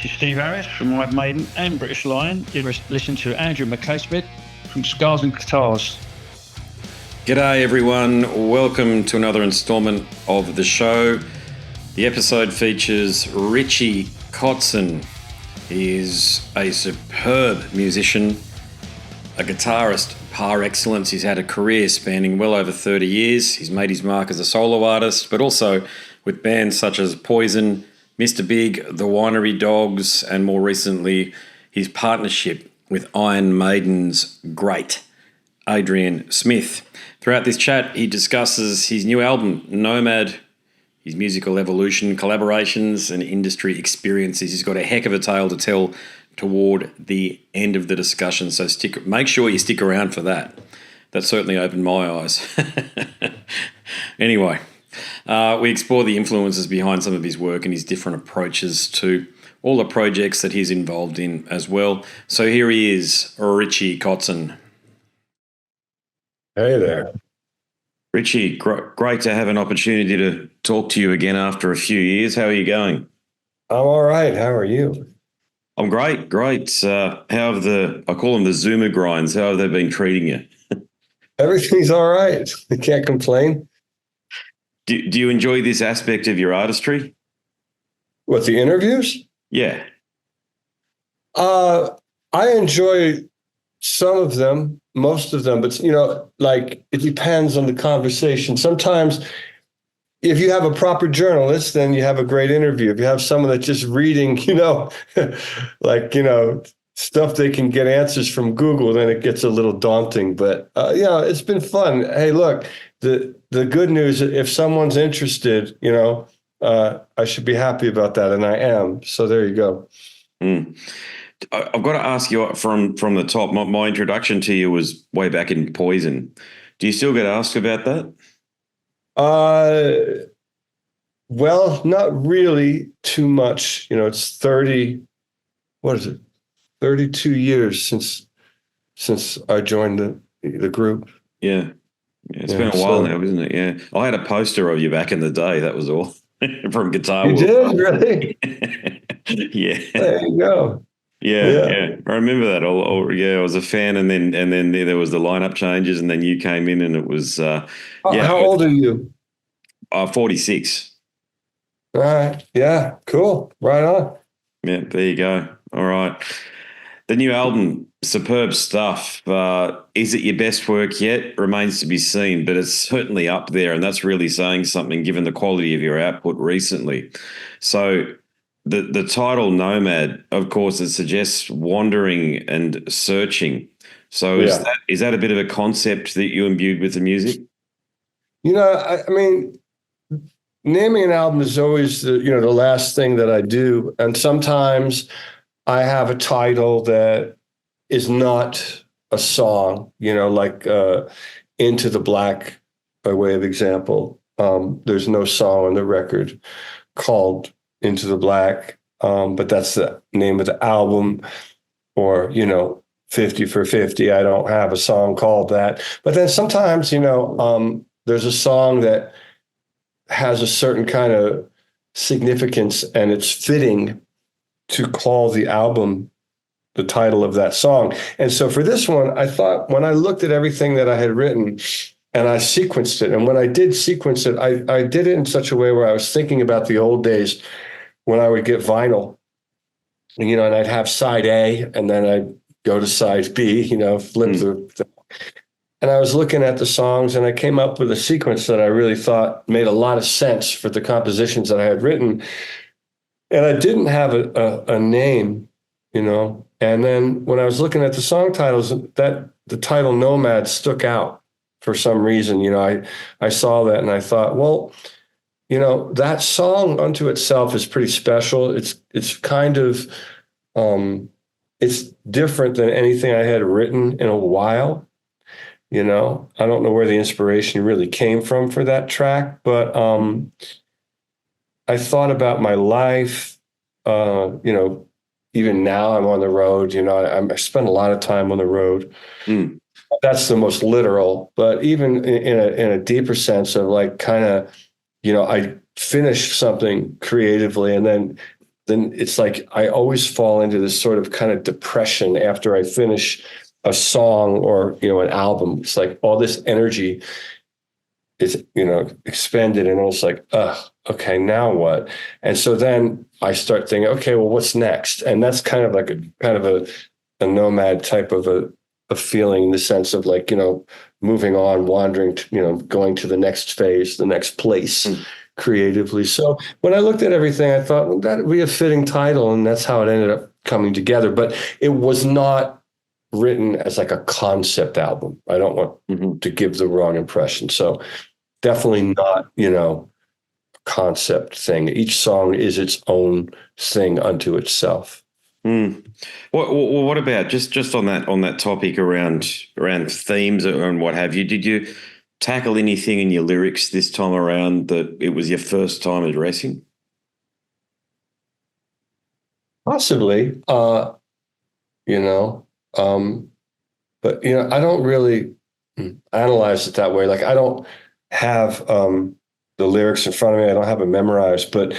This is Steve Harris from Iron Maiden and British Lion. You're listening to Adrian Smith from Scars and Guitars. G'day everyone, welcome to another instalment of the show. The episode features Richie Kotzen. He is a superb musician, a guitarist par excellence. He's had a career spanning well over 30 years. He's made his mark as a solo artist, but also with bands such as Poison, Mr. Big, the Winery Dogs, and more recently, his partnership with Iron Maiden's great Adrian Smith. Throughout this chat, he discusses his new album, Nomad, his musical evolution, collaborations, and industry experiences. He's got a heck of a tale to tell toward the end of the discussion, so make sure you stick around for that. That certainly opened my eyes. Anyway, we explore the influences behind some of his work and his different approaches to all the projects that he's involved in as well. So here he is, Richie Kotzen. Hey there. Richie, great to have an opportunity to talk to you again after a few years. How are you going? I'm all right. How are you? I'm great. How have I call them the Zoomer grinds, how have they been treating you? Everything's all right. I can't complain. Do you enjoy this aspect of your artistry? What, the interviews? Yeah. I enjoy some of them, most of them, but like it depends on the conversation. Sometimes if you have a proper journalist, then you have a great interview. If you have someone that's just reading, stuff they can get answers from Google, then it gets a little daunting. But it's been fun. Hey, look, the good news, if someone's interested, I should be happy about that, and I am. So there you go. I've got to ask you from the top. My introduction to you was way back in Poison. Do you still get asked about that? Well, not really too much. It's 32 years since I joined the group. Yeah. It's been a while now, isn't it? Yeah. I had a poster of you back in the day. That was all from Guitar You World. did, really? Yeah. There you go. Yeah. I remember that. I was a fan, and then there was the lineup changes, and then you came in, and it was How old are you? 46. All right. Yeah. Cool. Right on. Yeah. There you go. All right. The new album, superb stuff. Is it your best work yet? Remains to be seen, but it's certainly up there, and that's really saying something given the quality of your output recently. So the title Nomad, of course, it suggests wandering and searching. So is that a bit of a concept that you imbued with the music? I mean, naming an album is always the last thing that I do, and sometimes I have a title that is not a song, like Into the Black, by way of example. There's no song on the record called Into the Black, but that's the name of the album. Or, 50 for 50, I don't have a song called that. But then sometimes, there's a song that has a certain kind of significance, and it's fitting to call the album the title of that song. And so for this one, I thought, when I looked at everything that I had written and I sequenced it, and when I did sequence it, I did it in such a way where I was thinking about the old days when I would get vinyl, and I'd have side A, and then I'd go to side B, flip the. And I was looking at the songs, and I came up with a sequence that I really thought made a lot of sense for the compositions that I had written. And I didn't have a name, and then when I was looking at the song titles, that the title Nomad stuck out for some reason. I saw that and I thought, well, that song unto itself is pretty special. It's kind of, it's different than anything I had written in a while. I don't know where the inspiration really came from for that track, but I thought about my life, even now I'm on the road, I spend a lot of time on the road. That's the most literal, but even in a deeper sense of like kind of, I finished something creatively, and then then it's like I always fall into this sort of kind of depression after I finish a song or, an album. It's like all this energy is, expended, and it's like, okay, now what? And so then I start thinking, okay, well, what's next? And that's kind of like a nomad type of a feeling, in the sense of like, moving on, wandering, going to the next phase, the next place. Creatively. So when I looked at everything, I thought, well, that would be a fitting title, and that's how it ended up coming together. But it was not written as like a concept album. I don't want to give the wrong impression. So definitely not, concept thing. Each song is its own thing unto itself. What about just on that topic around themes and what have you? Did you tackle anything in your lyrics this time around that it was your first time addressing? Possibly, but I don't really analyze it that way. Like, I don't have the lyrics in front of me. I don't have it memorized, but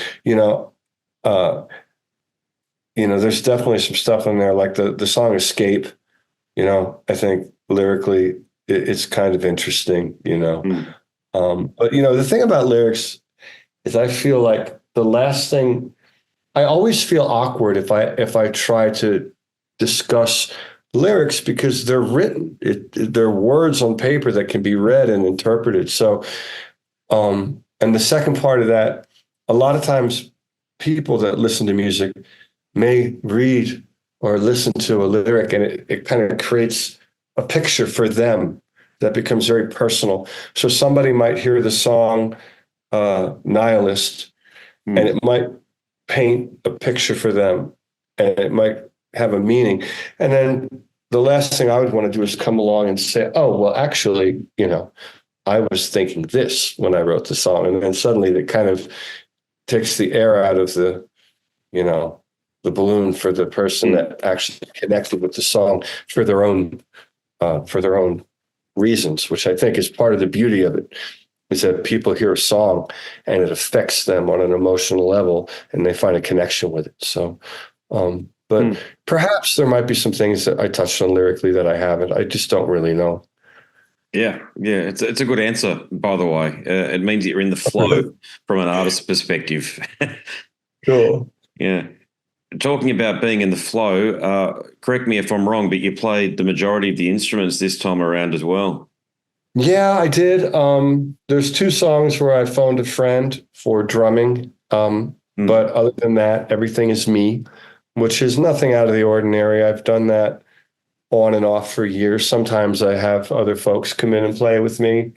there's definitely some stuff in there, like the song "Escape." I think lyrically it's kind of interesting, but the thing about lyrics is I feel like the last thing, I always feel awkward if I try to discuss lyrics, because they're written, they're words on paper that can be read and interpreted. So, and the second part of that, a lot of times people that listen to music may read or listen to a lyric, and it kind of creates a picture for them that becomes very personal. So somebody might hear the song Nihilist, and it might paint a picture for them, and it might have a meaning. And then the last thing I would want to do is come along and say, oh, well, actually, I was thinking this when I wrote the song. And then suddenly that kind of takes the air out of the balloon for the person that actually connected with the song for their own reasons, which I think is part of the beauty of it, is that people hear a song and it affects them on an emotional level, and they find a connection with it. So, but perhaps there might be some things that I touched on lyrically that I haven't. I just don't really know. Yeah. It's a good answer, by the way. It means you're in the flow from an artist's perspective. Cool. Yeah. Talking about being in the flow, correct me if I'm wrong, but you played the majority of the instruments this time around as well. Yeah, I did. There's 2 songs where I phoned a friend for drumming. But other than that, everything is me, which is nothing out of the ordinary. I've done that on and off for years. Sometimes I have other folks come in and play with me.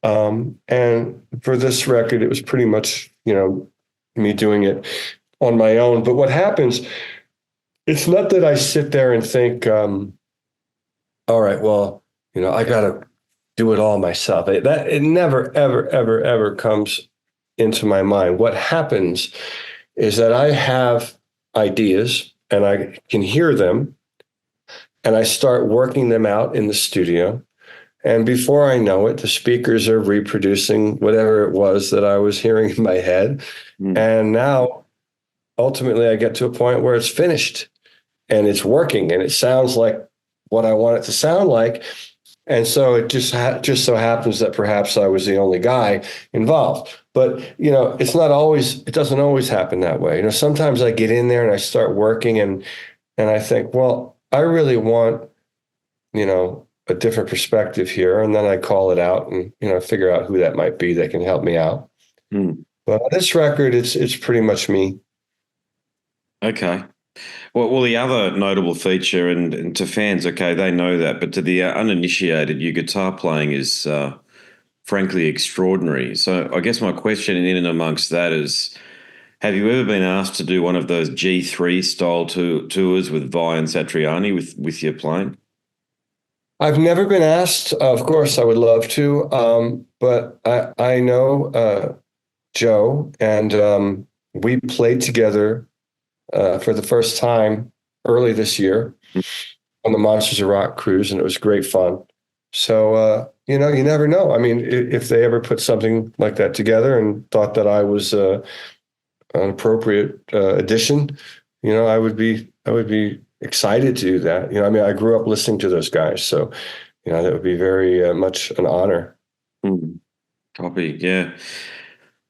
And for this record, it was pretty much, me doing it on my own. But what happens, it's not that I sit there and think, all right, well, I got to do it all myself. It never, ever, ever, ever comes into my mind. What happens is that I have ideas and I can hear them, and I start working them out in the studio. And before I know it, the speakers are reproducing whatever it was that I was hearing in my head. And now, ultimately, I get to a point where it's finished and it's working and it sounds like what I want it to sound like. And so it just so happens that perhaps I was the only guy involved. But, it's not always, it doesn't always happen that way. Sometimes I get in there and I start working and I think, well, I really want, a different perspective here. And then I call it out and, figure out who that might be that can help me out. But on this record, it's pretty much me. Okay. Well, the other notable feature, and to fans, okay, they know that, but to the uninitiated, your guitar playing is frankly extraordinary. So I guess my question in and amongst that is, have you ever been asked to do one of those G3 style tours with Vi and Satriani with your playing? I've never been asked. Of course, I would love to, but I know Joe, and we played together for the first time early this year on the Monsters of Rock cruise, and it was great fun. So, you never know. I mean, if they ever put something like that together and thought that I was an appropriate addition, I would be excited to do that. I mean, I grew up listening to those guys, so that would be very much an honor. Copy, yeah.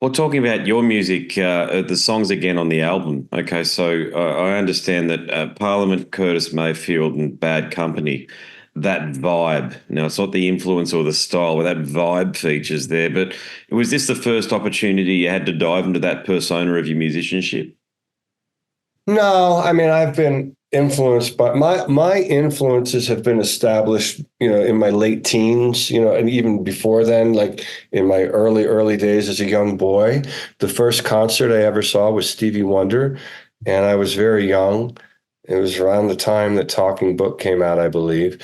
Well, talking about your music, the songs again on the album. Okay, so I understand that Parliament, Curtis Mayfield, and Bad Company, that vibe. Now, it's not the influence or the style, but that vibe features there. But was this the first opportunity you had to dive into that persona of your musicianship? No, I mean, I've been influenced by my influences have been established, in my late teens, and even before then, like in my early days as a young boy. The first concert I ever saw was Stevie Wonder, and I was very young. It was around the time that Talking Book came out, I believe.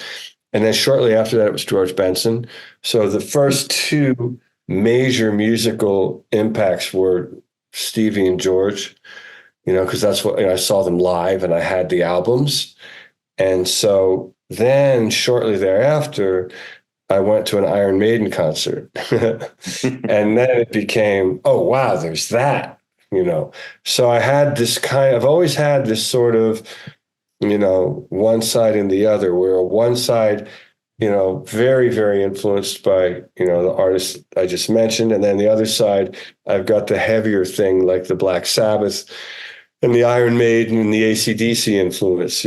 And then shortly after that, it was George Benson. So the first two major musical impacts were Stevie and George, because that's what I saw them live and I had the albums. And so then shortly thereafter, I went to an Iron Maiden concert. And then it became, oh, wow, there's that, So I've always had this sort of, one side and the other, where one side, very, very influenced by, the artists I just mentioned. And then the other side, I've got the heavier thing like the Black Sabbath and the Iron Maiden and the AC/DC influence,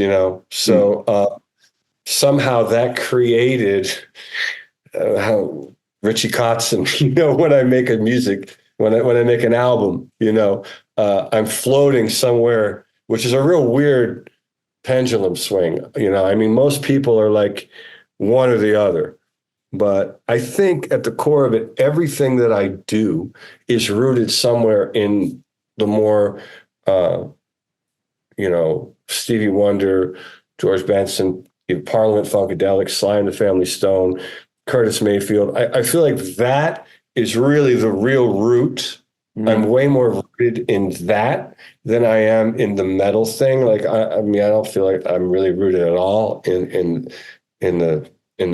So somehow that created how Richie Kotzen, when I make when I make an album, I'm floating somewhere, which is a real weird pendulum swing. I mean, most people are like one or the other. But I think at the core of it, everything that I do is rooted somewhere in the more Stevie Wonder, George Benson, Parliament Funkadelic, Sly and the Family Stone, Curtis Mayfield. I feel like that is really the real root. I'm way more rooted in that than I am in the metal thing. Like I mean, I don't feel like I'm really rooted at all in the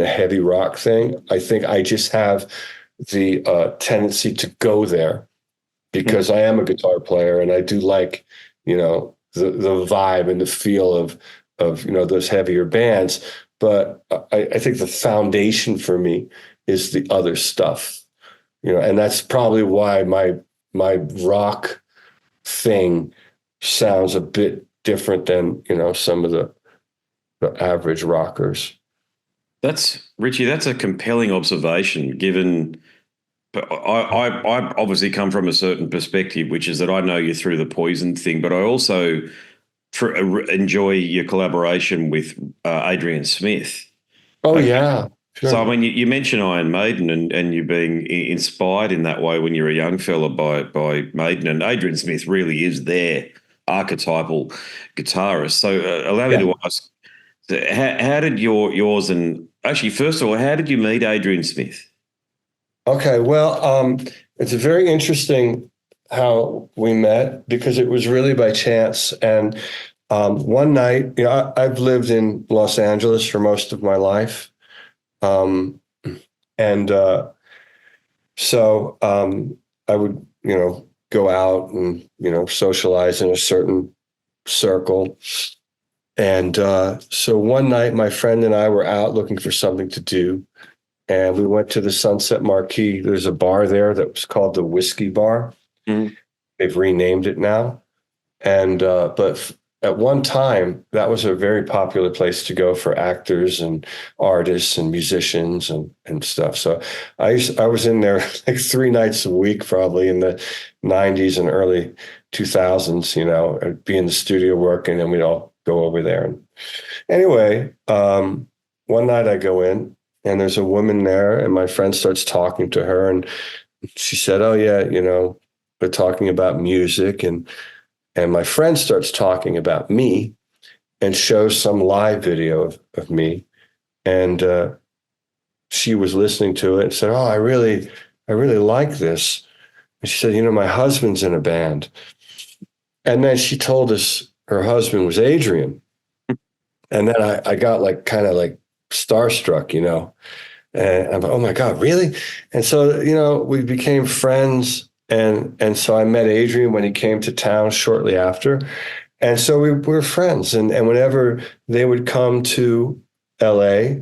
heavy rock thing. I think I just have the tendency to go there because I am a guitar player and I do like, the vibe and the feel of those heavier bands. But I think the foundation for me is the other stuff, and that's probably why my rock thing sounds a bit different than some of the average rockers. Richie, that's a compelling observation, given I obviously come from a certain perspective, which is that I know you through the Poison thing, but I also enjoy your collaboration with Adrian Smith. Oh, yeah. Sure. So, I mean, you mentioned Iron Maiden and you being inspired in that way when you were a young fella by Maiden, and Adrian Smith really is their archetypal guitarist. So allow me to ask, how did yours and actually, first of all, how did you meet Adrian Smith? Okay, well, it's very interesting how we met because it was really by chance. And one night, I've lived in Los Angeles for most of my life. So I would, go out and, socialize in a certain circle. And so one night, my friend and I were out looking for something to do. And we went to the Sunset Marquee. There's a bar there that was called the Whiskey Bar. Mm-hmm. They've renamed it now. And but at one time, that was a very popular place to go for actors and artists and musicians and stuff. So I was in there like 3 nights a week, probably in the 90s and early 2000s. I'd be in the studio working, and we'd all go over there. And anyway, one night I go in, and there's a woman there, and my friend starts talking to her, and she said, "Oh yeah, they're talking about music," and my friend starts talking about me, and shows some live video of me, and she was listening to it and said, "Oh, I really like this." And she said, "My husband's in a band," and then she told us her husband was Adrian, and then I got kind of starstruck, and I'm like, "Oh my God, really?" And so, we became friends And so I met Adrian when he came to town shortly after. And so we were friends. And whenever they would come to LA,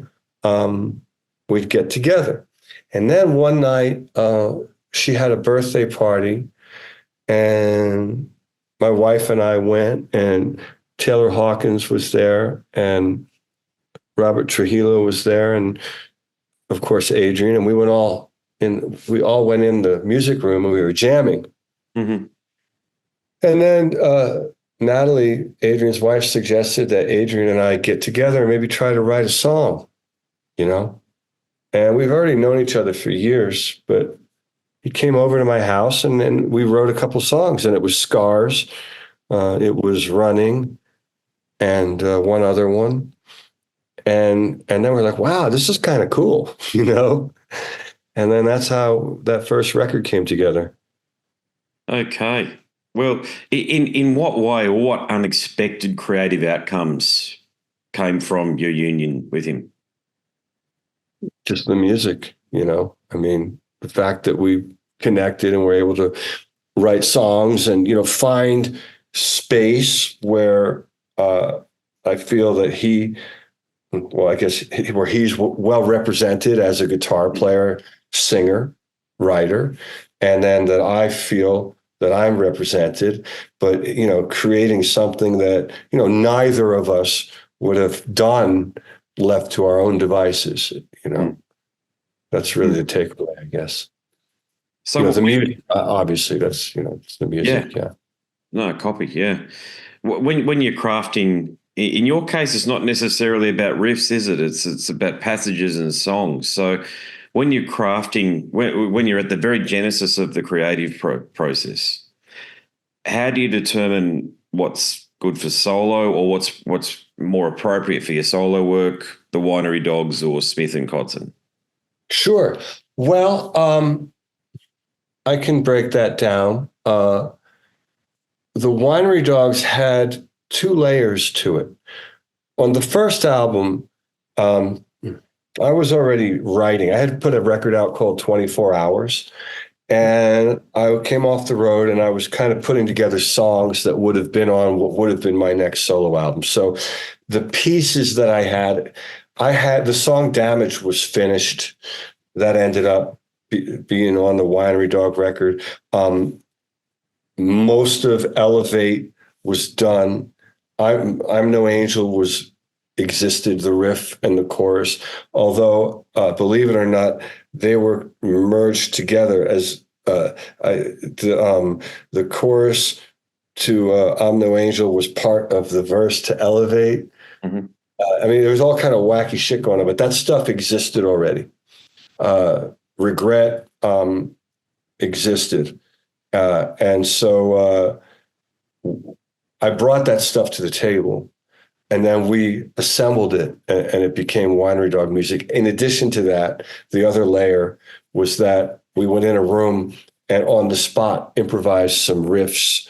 we'd get together. And then one night, she had a birthday party, and my wife and I went, and Taylor Hawkins was there, and Robert Trujillo was there, and of course Adrian, and we all went in the music room and we were jamming. Mm-hmm. And then Natalie, Adrian's wife, suggested that Adrian and I get together and maybe try to write a song, And we've already known each other for years, but he came over to my house and then we wrote a couple songs, and it was Scars, it was Running, and one other one. And then we're like, wow, this is kind of cool, And then that's how that first record came together. Okay. Well, in what way or what unexpected creative outcomes came from your union with him? Just the music, I mean, the fact that we connected and were able to write songs and, find space where I feel that where he's well represented as a guitar player, singer, writer, and then that I feel that I'm represented, but, creating something that, neither of us would have done left to our own devices, That's really the takeaway, I guess. So the music, obviously, that's, it's the music, yeah. No, copy, yeah. When you're crafting, in your case, it's not necessarily about riffs, is it? It's about passages and songs. So when you're crafting, when you're at the very genesis of the creative process, how do you determine what's good for solo or what's more appropriate for your solo work, the Winery Dogs or Smith-Kotzen? Sure. Well, I can break that down. The Winery Dogs had two layers to it. On the first album, I was already writing. I had put a record out called 24 Hours, and I came off the road and I was kind of putting together songs that would have been on what would have been my next solo album. So the pieces that I had the song Damage was finished. That ended up being on the Winery Dog record. Most of Elevate was done. I'm No Angel existed, the riff and the chorus, although believe it or not, they were merged together as the chorus to I'm No Angel was part of the verse to Elevate. Mm-hmm. I mean, there was all kind of wacky shit going on, but that stuff existed already. Regret existed. And so I brought that stuff to the table, and then we assembled it, and it became Winery Dog music. In addition to that, the other layer was that we went in a room and on the spot improvised some riffs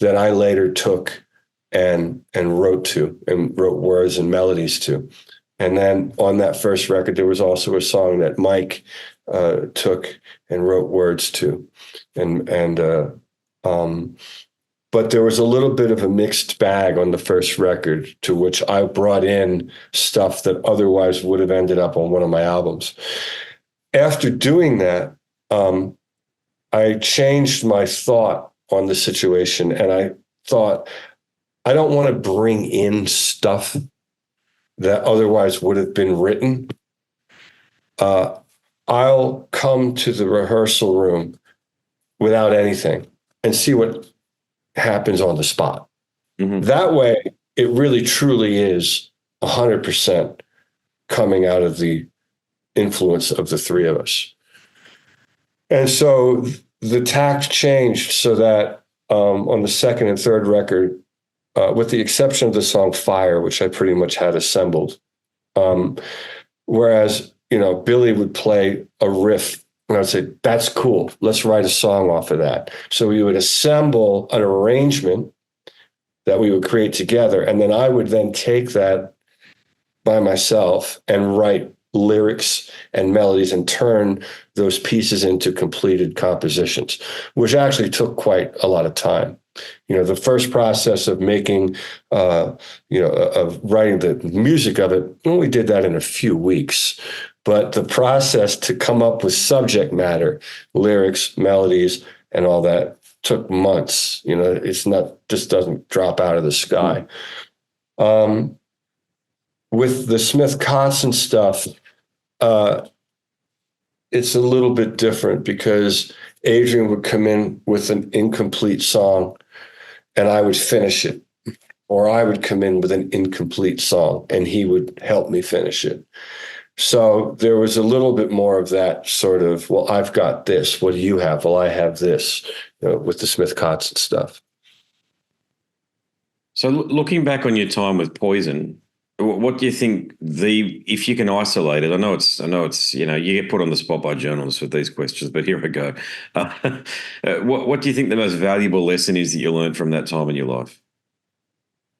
that I later took and wrote words and melodies to. And then on that first record, there was also a song that Mike took and wrote words to. But there was a little bit of a mixed bag on the first record, to which I brought in stuff that otherwise would have ended up on one of my albums. After doing that, I changed my thought on the situation, and I thought, I don't want to bring in stuff that otherwise would have been written. I'll come to the rehearsal room without anything and see what happens on the spot. Mm-hmm. That way, it really truly is 100% coming out of the influence of the three of us. And so the tact changed so that on the second and third record, with the exception of the song Fire, which I pretty much had assembled, whereas, Billy would play a riff and I'd say, that's cool, let's write a song off of that. So we would assemble an arrangement that we would create together. And then I would then take that by myself and write lyrics and melodies and turn those pieces into completed compositions, which actually took quite a lot of time. The first process of making, of writing the music of it, we did that in a few weeks. But the process to come up with subject matter, lyrics, melodies, and all that took months. It's not, just doesn't drop out of the sky. With the Smith-Kotzen stuff, it's a little bit different because Adrian would come in with an incomplete song and I would finish it, or I would come in with an incomplete song and he would help me finish it. So there was a little bit more of that sort of, well, I've got this. What do you have? Well, I have this, with the Smith-Kotzen stuff. So looking back on your time with Poison, what do you think if you can isolate it? I know it's you get put on the spot by journalists with these questions, but here we go. What do you think the most valuable lesson is that you learned from that time in your life?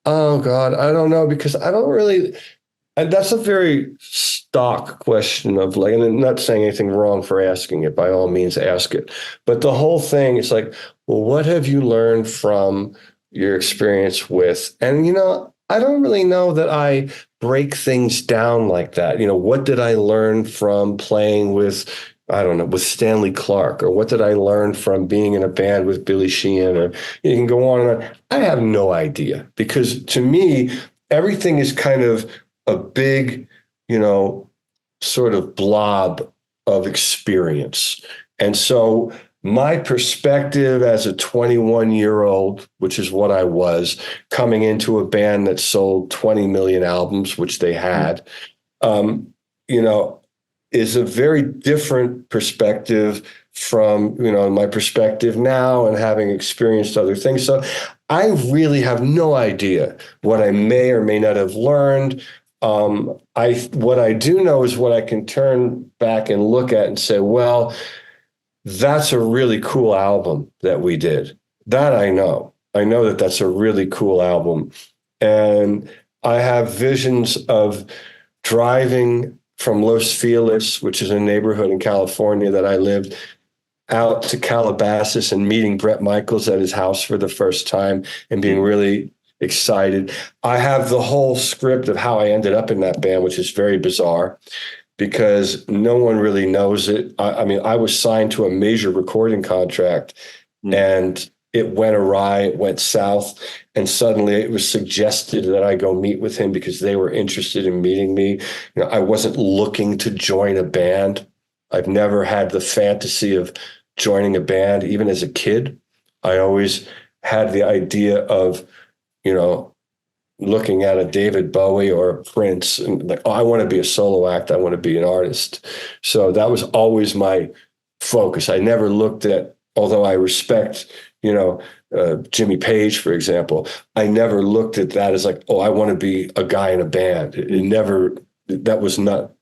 Oh God, I don't know, because I don't really. And that's a very stock question of like, and I'm not saying anything wrong for asking it. By all means, ask it. But the whole thing is like, well, what have you learned from your experience with? And I don't really know that I break things down like that. What did I learn from playing with, I don't know, with Stanley Clarke, or what did I learn from being in a band with Billy Sheehan, or you can go on and on. I have no idea, because to me, everything is kind of a big, sort of blob of experience. And so my perspective as a 21-year-old, which is what I was, coming into a band that sold 20 million albums, which they had, is a very different perspective from, my perspective now and having experienced other things. So I really have no idea what I may or may not have learned. What I do know is what I can turn back and look at and say, well, that's a really cool album that we did. That I know. I know that that's a really cool album. And I have visions of driving from Los Feliz, which is a neighborhood in California that I lived, out to Calabasas and meeting Bret Michaels at his house for the first time and being really excited. I have the whole script of how I ended up in that band, which is very bizarre because no one really knows it. I mean, I was signed to a major recording contract and it went awry, it went south, and suddenly it was suggested that I go meet with him because they were interested in meeting me. I wasn't looking to join a band. I've never had the fantasy of joining a band, even as a kid. I always had the idea of, looking at a David Bowie or a Prince and like, oh, I want to be a solo act. I want to be an artist. So that was always my focus. I never looked at, although I respect, Jimmy Page, for example, I never looked at that as like, oh, I want to be a guy in a band. That was not,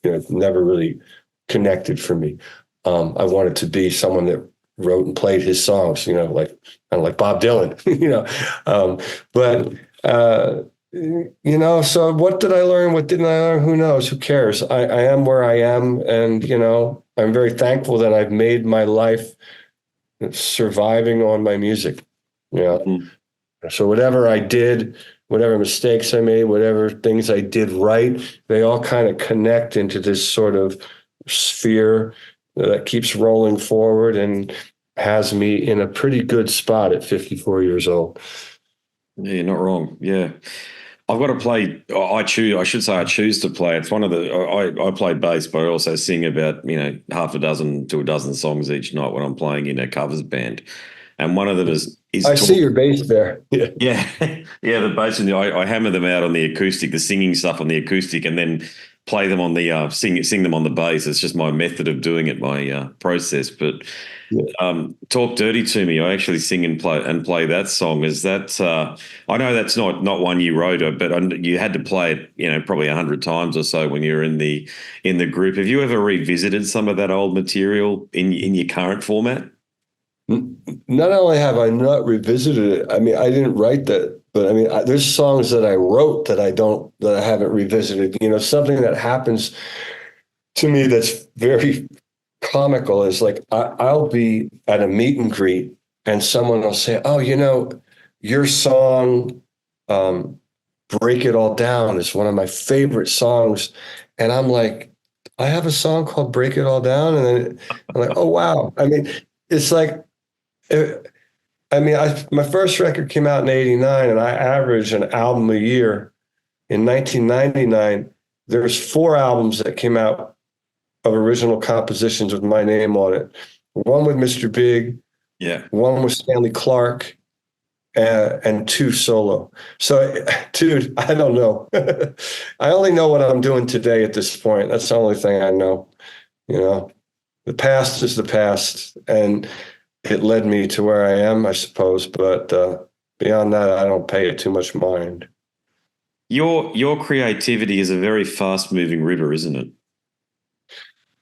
never really connected for me. I wanted to be someone that wrote and played his songs, like kind of like Bob Dylan, so what did I learn? What didn't I learn? Who knows? Who cares? I am where I am. And, I'm very thankful that I've made my life surviving on my music. So whatever I did, whatever mistakes I made, whatever things I did right, they all kind of connect into this sort of sphere that keeps rolling forward and has me in a pretty good spot at 54 years old. Yeah, you're not wrong. Yeah. I've got to play. I choose to play. It's one of the, I play bass, but I also sing about, half a dozen to a dozen songs each night when I'm playing in a covers band. And one of them is I see your bass there. Yeah. Yeah. The bass, and I hammer them out on the acoustic, the singing stuff on the acoustic, and then play them on the sing them on the bass. It's just my method of doing it, my process. But Talk Dirty to Me, I actually sing and play that song. Is that I know that's not one you wrote, but you had to play it, probably 100 times or so when you're in the group. Have you ever revisited some of that old material in your current format? Not only have I not revisited it, I mean, I didn't write the But I mean, there's songs that I wrote that I haven't revisited. You know, something that happens to me that's very comical is like I'll be at a meet and greet and someone will say, "Oh, you know, your song, Break It All Down is one of my favorite songs." And I'm like, I have a song called Break It All Down. And then I'm like, oh, wow. I mean, it's like, my first record came out in '89 and I averaged an album a year. In 1999, there's 4 albums that came out of original compositions with my name on it. One with Mr. Big, one with Stanley Clarke, and 2 solo. So, dude, I don't know. I only know what I'm doing today at this point. That's the only thing I know. You know, the past is the past, and it led me to where I am, I suppose. But beyond that, I don't pay it too much mind. Your creativity is a very fast-moving river, isn't it?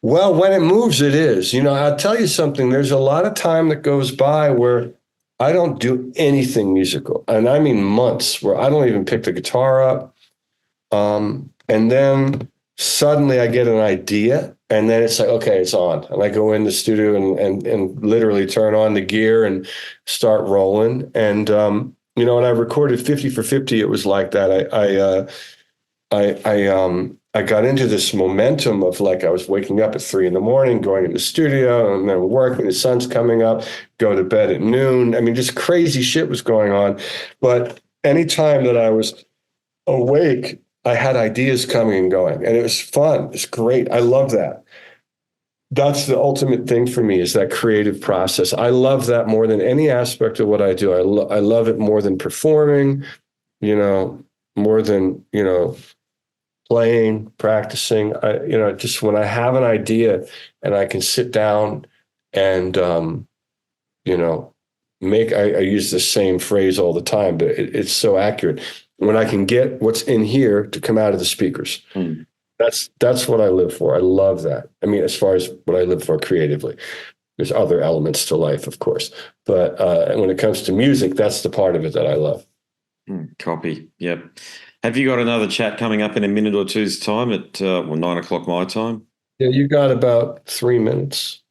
Well, when it moves, it is. You know, I'll tell you something. There's a lot of time that goes by where I don't do anything musical. And I mean months where I don't even pick the guitar up. And then suddenly I get an idea and then it's like, okay, it's on. And I go in the studio and literally turn on the gear and start rolling. And, you know, when I recorded 50 for 50, it was like that. I got into this momentum of like I was waking up at 3 a.m, going in the studio, and then work when the sun's coming up, go to bed at noon. I mean, just crazy shit was going on. But anytime that I was awake, I had ideas coming and going, and it was fun. It's great. I love that. That's the ultimate thing for me, is that creative process. I love that more than any aspect of what I do. I love it more than performing, you know, more than, you know, playing, practicing. You know, just when I have an idea and I can sit down and, you know, I use the same phrase all the time, but it's so accurate. When I can get what's in here to come out of the speakers, that's what I live for. I love that. I mean, as far as what I live for creatively, there's other elements to life, of course, but when it comes to music, that's the part of it that I love. Copy. Yep. Have you got another chat coming up in a minute or two's time at 9 o'clock my time? Yeah, you got about 3 minutes.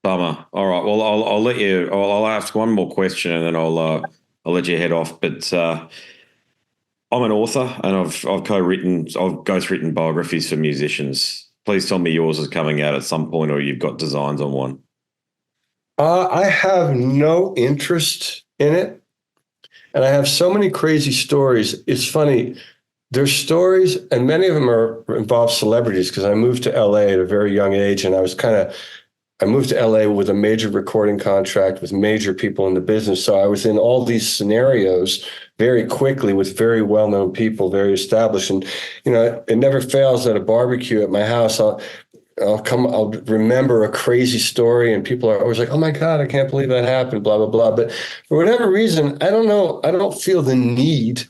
Bummer. All right. Well, I'll let you. I'll ask one more question and then I'll let you head off. But I'm an author and I've ghostwritten biographies for musicians. Please tell me yours is coming out at some point, or you've got designs on one. I have no interest in it, and I have so many crazy stories. It's funny. There's stories, and many of them involve celebrities, because I moved to LA at a very young age, and I moved to LA with a major recording contract with major people in the business. So I was in all these scenarios very quickly with very well-known people, very established. And, you know, it never fails at a barbecue at my house. I'll remember a crazy story, and people are always like, "Oh my God, I can't believe that happened," blah, blah, blah. But for whatever reason, I don't know. I don't feel the need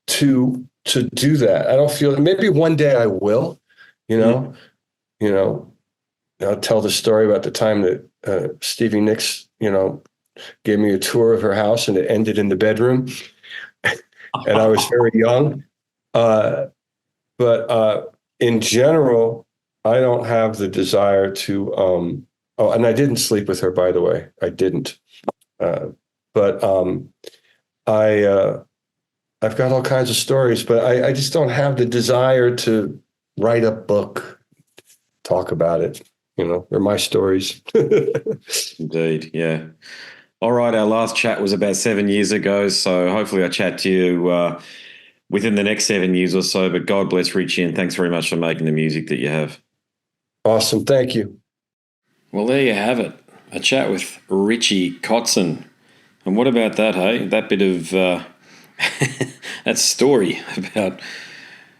to do that. I don't feel, maybe one day I will, you know, I'll tell the story about the time that Stevie Nicks, you know, gave me a tour of her house and it ended in the bedroom. And I was very young. But in general, I don't have the desire to, and I didn't sleep with her, by the way. I didn't. I've got all kinds of stories, but I just don't have the desire to write a book, talk about it. You know, they're my stories. Indeed, yeah. All right, our last chat was about 7 years ago, so hopefully I chat to you within the next 7 years or so, but God bless Richie, and thanks very much for making the music that you have. Awesome, thank you. Well, there you have it, a chat with Richie Kotzen. And what about that, hey? That bit of that story about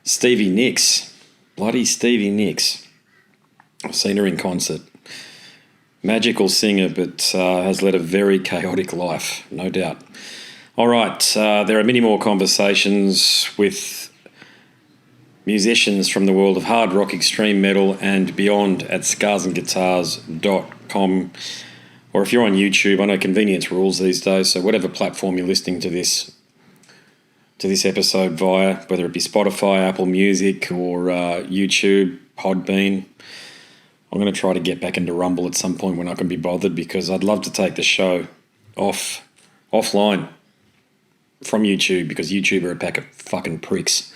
Stevie Nicks, bloody Stevie Nicks. I've seen her in concert. Magical singer, but has led a very chaotic life, no doubt. All right, there are many more conversations with musicians from the world of hard rock, extreme metal, and beyond at scarsandguitars.com. Or if you're on YouTube, I know convenience rules these days, so whatever platform you're listening to this, to this episode via whether it be Spotify, Apple Music, or YouTube, Podbean. I'm going to try to get back into Rumble at some point when I can be bothered, because I'd love to take the show offline from YouTube, because YouTube are a pack of fucking pricks.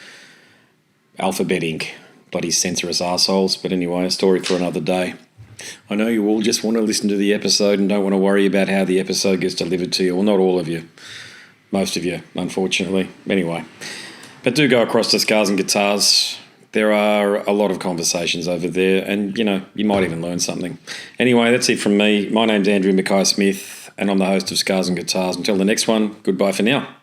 Alphabet Inc. Bloody censorious arseholes. But anyway, a story for another day. I know you all just want to listen to the episode and don't want to worry about how the episode gets delivered to you. Well, not all of you. Most of you, unfortunately. Anyway. But do go across to Scars and Guitars. There are a lot of conversations over there, and, you might even learn something. Anyway, that's it from me. My name's Adrian Smith, and I'm the host of Scars and Guitars. Until the next one, goodbye for now.